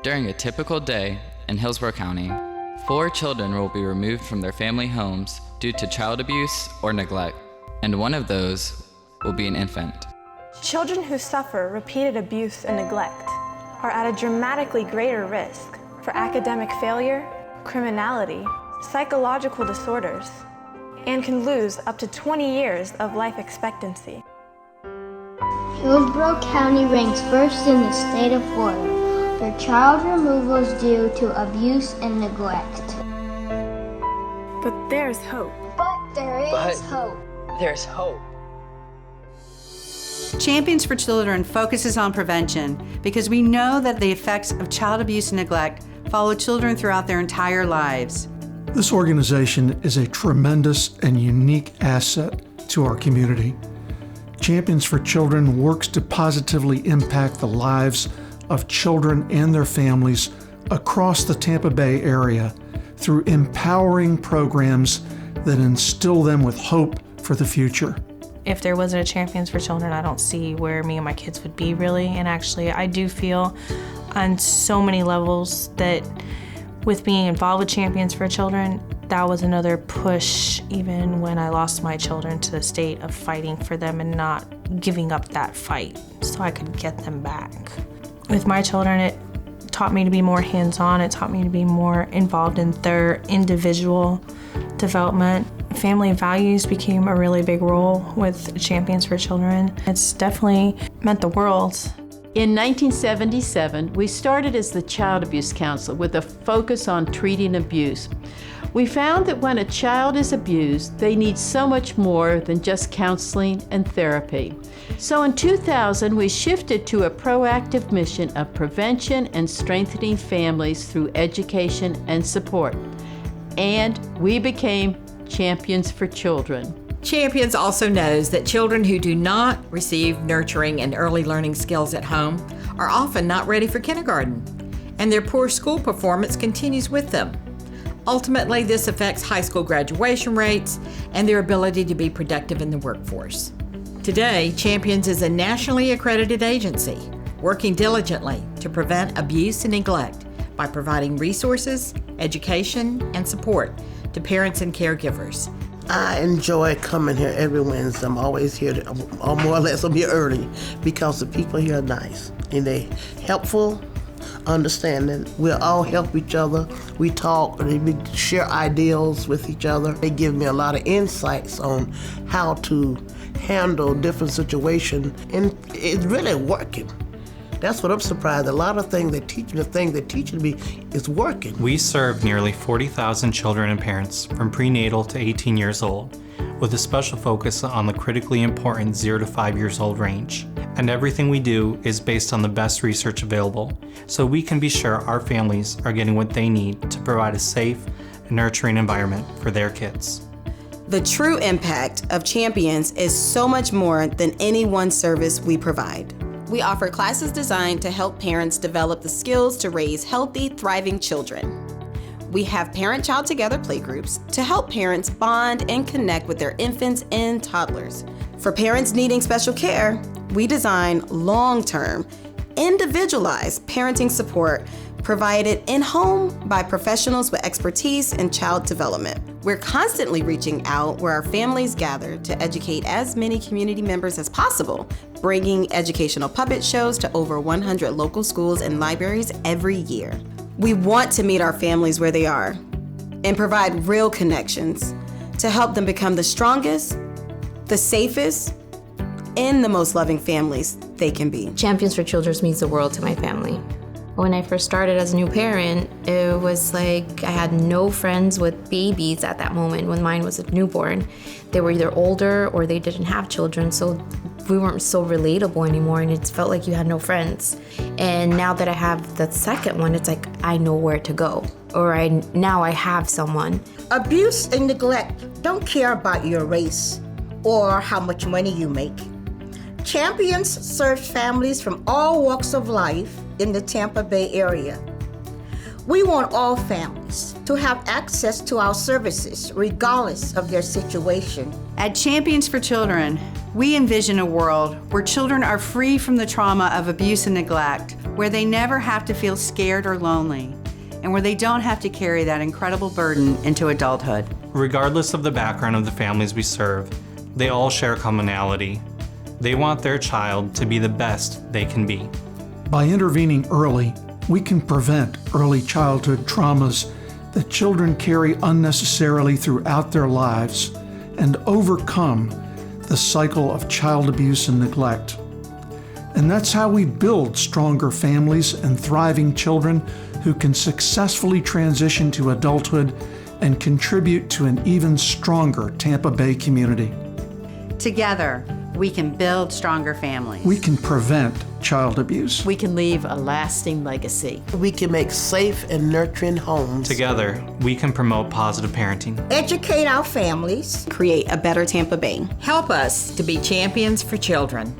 During a typical day in Hillsborough County, 4 children will be removed from their family homes due to child abuse or neglect, and one of those will be an infant. Children who suffer repeated abuse and neglect are at a dramatically greater risk for academic failure, criminality, psychological disorders, and can lose up to 20 years of life expectancy. Hillsborough County ranks first in the state of Florida for child removals due to abuse and neglect. But there's hope. There's hope. Champions for Children focuses on prevention because we know that the effects of child abuse and neglect follow children throughout their entire lives. This organization is a tremendous and unique asset to our community. Champions for Children works to positively impact the lives of children and their families across the Tampa Bay area through empowering programs that instill them with hope for the future. If there wasn't a Champions for Children, I don't see where me and my kids would be really. And actually, I do feel on so many levels that with being involved with Champions for Children, that was another push even when I lost my children to the state of fighting for them and not giving up that fight so I could get them back. With my children, it taught me to be more hands-on. It taught me to be more involved in their individual development. Family values became a really big role with Champions for Children. It's definitely meant the world. In 1977, we started as the Child Abuse Council with a focus on treating abuse. We found that when a child is abused, they need so much more than just counseling and therapy. So in 2000, we shifted to a proactive mission of prevention and strengthening families through education and support. And we became Champions for Children. Champions also knows that children who do not receive nurturing and early learning skills at home are often not ready for kindergarten, and their poor school performance continues with them. Ultimately, this affects high school graduation rates and their ability to be productive in the workforce. Today, Champions is a nationally accredited agency working diligently to prevent abuse and neglect by providing resources, education, and support to parents and caregivers. I enjoy coming here every Wednesday. I'm always here, or more or less I'm here early because the people here are nice and they're helpful, understanding. We all help each other. We talk, we share ideals with each other. They give me a lot of insights on how to handle different situations, and it's really working. That's what I'm surprised. A lot of things they're teaching me is working. We serve nearly 40,000 children and parents from prenatal to 18 years old, with a special focus on the critically important 0 to 5 years old range. And everything we do is based on the best research available, so we can be sure our families are getting what they need to provide a safe and nurturing environment for their kids. The true impact of Champions is so much more than any one service we provide. We offer classes designed to help parents develop the skills to raise healthy, thriving children. We have parent-child together playgroups to help parents bond and connect with their infants and toddlers. For parents needing special care, we design long-term, individualized parenting support provided in-home by professionals with expertise in child development. We're constantly reaching out where our families gather to educate as many community members as possible, bringing educational puppet shows to over 100 local schools and libraries every year. We want to meet our families where they are and provide real connections to help them become the strongest, the safest, and the most loving families they can be. Champions for Children means the world to my family. When I first started as a new parent, it was like I had no friends with babies at that moment when mine was a newborn. They were either older or they didn't have children, so we weren't so relatable anymore, and it felt like you had no friends. And now that I have the second one, it's like I know where to go, or now I have someone. Abuse and neglect don't care about your race or how much money you make. Champions serves families from all walks of life in the Tampa Bay area. We want all families to have access to our services regardless of their situation. At Champions for Children, we envision a world where children are free from the trauma of abuse and neglect, where they never have to feel scared or lonely, and where they don't have to carry that incredible burden into adulthood. Regardless of the background of the families we serve, they all share commonality. They want their child to be the best they can be. By intervening early, we can prevent early childhood traumas that children carry unnecessarily throughout their lives and overcome the cycle of child abuse and neglect. And that's how we build stronger families and thriving children who can successfully transition to adulthood and contribute to an even stronger Tampa Bay community. Together, we can build stronger families. We can prevent child abuse. We can leave a lasting legacy. We can make safe and nurturing homes. Together, we can promote positive parenting. Educate our families. Create a better Tampa Bay. Help us to be champions for children.